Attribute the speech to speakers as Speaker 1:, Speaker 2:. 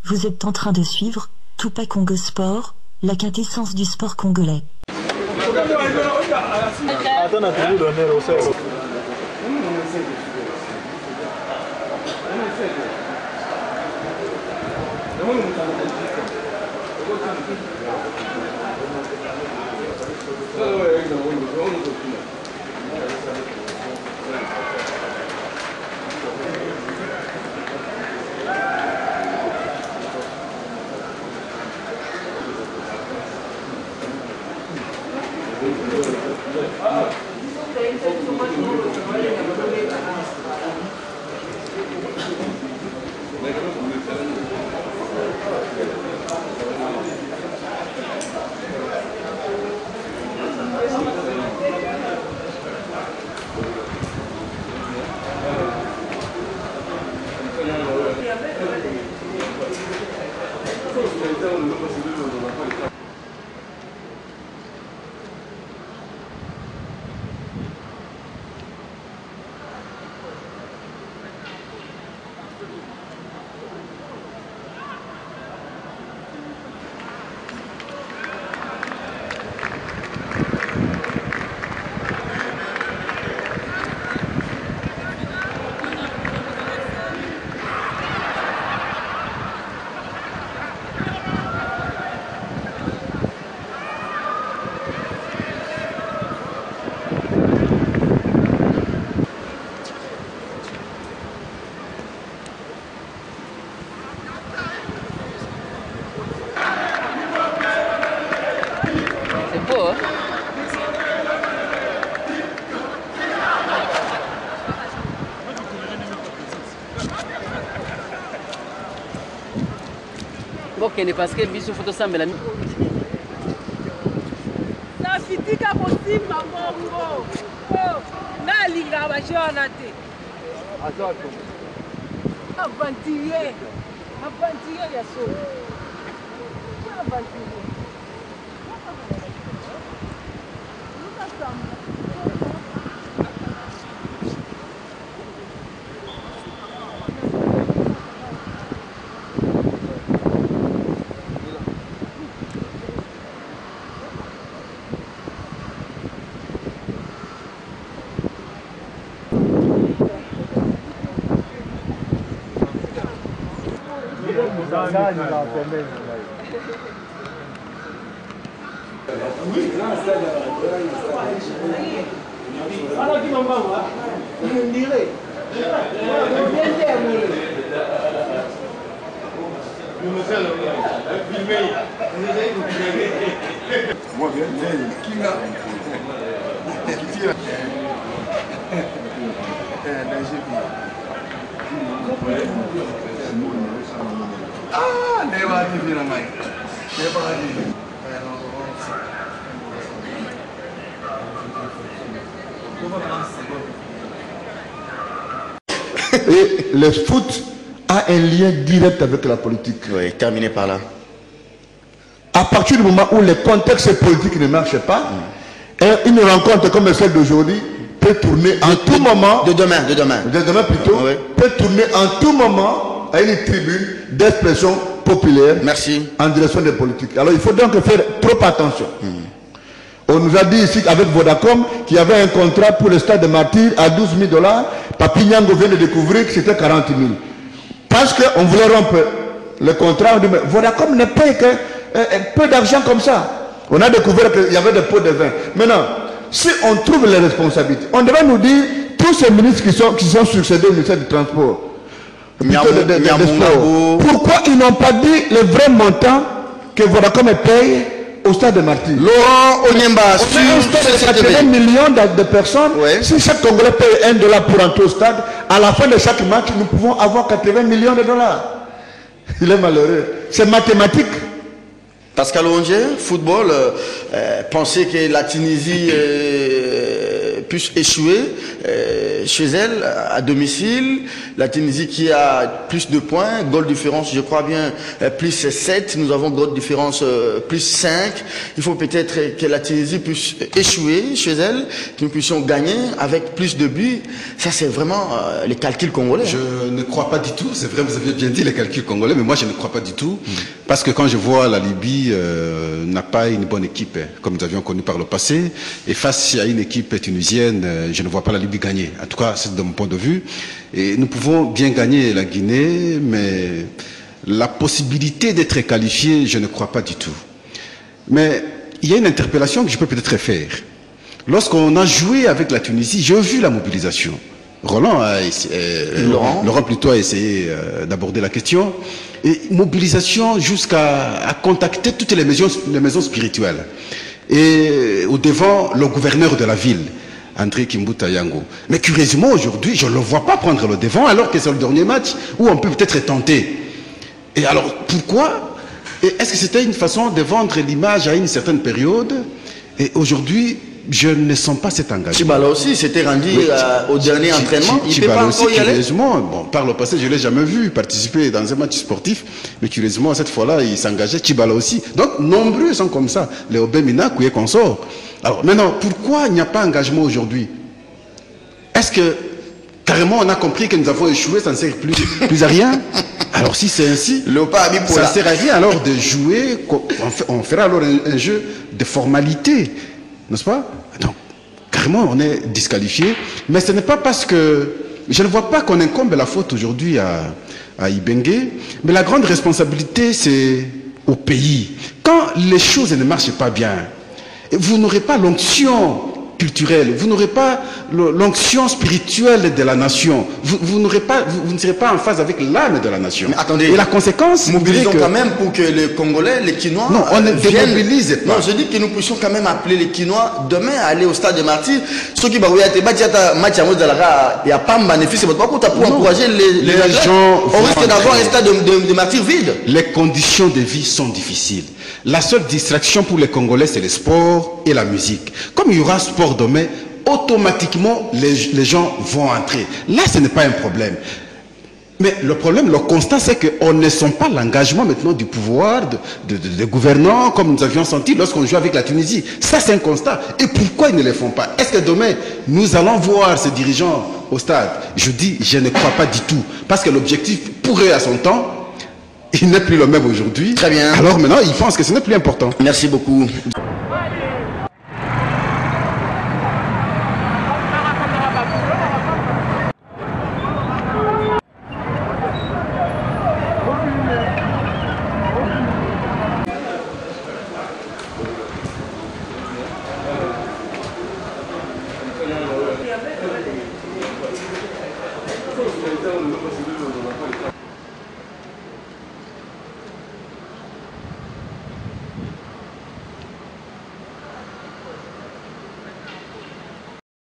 Speaker 1: Vous êtes en train de suivre Tupac Congo Sport, la quintessence du sport congolais.
Speaker 2: Bokene parce que biso photo sambela
Speaker 3: na fitika kosimba mbongo na linga bajona te azoto avantiller ya so avantiller
Speaker 4: Et le foot a un lien direct avec la politique.
Speaker 5: Oui, terminé par là.
Speaker 4: À partir du moment où le contexte politique ne marche pas, une rencontre comme celle d'aujourd'hui peut tourner en tout moment.
Speaker 5: De demain
Speaker 4: plutôt. Oui. Peut tourner en tout moment à une tribune d'expression populaire.
Speaker 5: Merci.
Speaker 4: En direction des politiques. Alors il faut donc faire trop attention. On nous a dit ici avec Vodacom qu'il y avait un contrat pour le stade de Martyrs à 12 000 $. Papi Nyango vient de découvrir que c'était 40 000. Parce qu'on voulait rompre le contrat, on dit mais Vodacom ne paye que peu d'argent comme ça. On a découvert qu'il y avait des pots de vin. Maintenant, si on trouve les responsabilités, on devrait nous dire tous ces ministres qui sont succédés au ministère du Transport, pourquoi ils n'ont pas dit le vrai montant que Vodacom paye au stade de Martyrs.
Speaker 5: Laurent Onyemba,
Speaker 4: sur un stade de 80 millions de personnes, si chaque Congolais paye $1 pour entrer au stade, à la fin de chaque match, nous pouvons avoir 80 millions $. Il est malheureux. C'est mathématique.
Speaker 5: Pascal Ongier, football, penser que la Tunisie puisse échouer chez elle, à domicile. La Tunisie qui a plus de points, goal différence, je crois bien, plus 7. Nous avons goal différence plus 5. Il faut peut-être que la Tunisie puisse échouer chez elle, que nous puissions gagner avec plus de buts. Ça, c'est vraiment les calculs congolais.
Speaker 6: Je ne crois pas du tout. C'est vrai, vous avez bien dit les calculs congolais, mais moi, je ne crois pas du tout. Parce que quand je vois la Libye n'a pas une bonne équipe, comme nous avions connu par le passé, et face à une équipe tunisienne, je ne vois pas la Libye gagner. En tout cas, c'est de mon point de vue. Et nous pouvons bien gagner la Guinée, mais la possibilité d'être qualifié, je ne crois pas du tout. Mais il y a une interpellation que je peux peut-être faire. Lorsqu'on a joué avec la Tunisie, j'ai vu la mobilisation. Laurent plutôt a essayé d'aborder la question. Et mobilisation jusqu'à contacter toutes les maisons spirituelles. Et au devant, le gouverneur de la ville, André Kimbuta Yango. Mais curieusement, aujourd'hui, je ne le vois pas prendre le devant, alors que c'est le dernier match où on peut peut-être tenter. Et alors, pourquoi? Est-ce que c'était une façon de vendre l'image à une certaine période? Et aujourd'hui, je ne sens pas cet engagement.
Speaker 5: Chibala aussi s'était rendu au dernier entraînement. Il ne peut pas encore y aller.
Speaker 6: Curieusement, bon, par le passé, je ne l'ai jamais vu participer dans un match sportif, mais curieusement, cette fois-là, il s'engageait. Chibala aussi. Donc, nombreux sont comme ça. Les Obemina, Kouye Consort. Alors, maintenant, pourquoi il n'y a pas d'engagement aujourd'hui? Est-ce que, carrément, on a compris que nous avons échoué, ça ne sert plus à rien? Alors, si c'est ainsi, ça ne sert à rien alors de jouer. On fera alors un jeu de formalité. N'est-ce pas? Donc, carrément, on est disqualifié. Mais ce n'est pas parce que... Je ne vois pas qu'on incombe la faute aujourd'hui à Ibengue. Mais la grande responsabilité, c'est au pays. Quand les choses ne marchent pas bien, vous n'aurez pas l'onction culturelle, vous n'aurez pas l'onction spirituelle de la nation, vous ne serez pas en phase avec l'âme de la nation.
Speaker 5: Mais attendez,
Speaker 6: et la conséquence,
Speaker 5: mobilisons quand même pour que les Congolais, les Quinois,
Speaker 6: non, on ne démobilise pas.
Speaker 5: Non, je dis que nous puissions quand même appeler les Quinois demain à aller au stade des Martyrs. Ceux qui match il n'y a pas de bénéfice pour encourager les gens. On risque d'avoir un stade de Martyrs vide.
Speaker 6: Les conditions de vie sont difficiles. La seule distraction pour les Congolais, c'est le sport et la musique. Comme il y aura sport demain, automatiquement, les gens vont entrer. Là, ce n'est pas un problème. Mais le problème, le constat, c'est qu'on ne sent pas l'engagement maintenant du pouvoir, des gouvernants, comme nous avions senti lorsqu'on jouait avec la Tunisie. Ça, c'est un constat. Et pourquoi ils ne le font pas? Est-ce que demain, nous allons voir ces dirigeants au stade? Je dis, je ne crois pas du tout. Parce que l'objectif, pour eux à son temps, il n'est plus le même aujourd'hui.
Speaker 5: Très bien.
Speaker 6: Alors maintenant, ils pensent que ce n'est plus important.
Speaker 5: Merci beaucoup.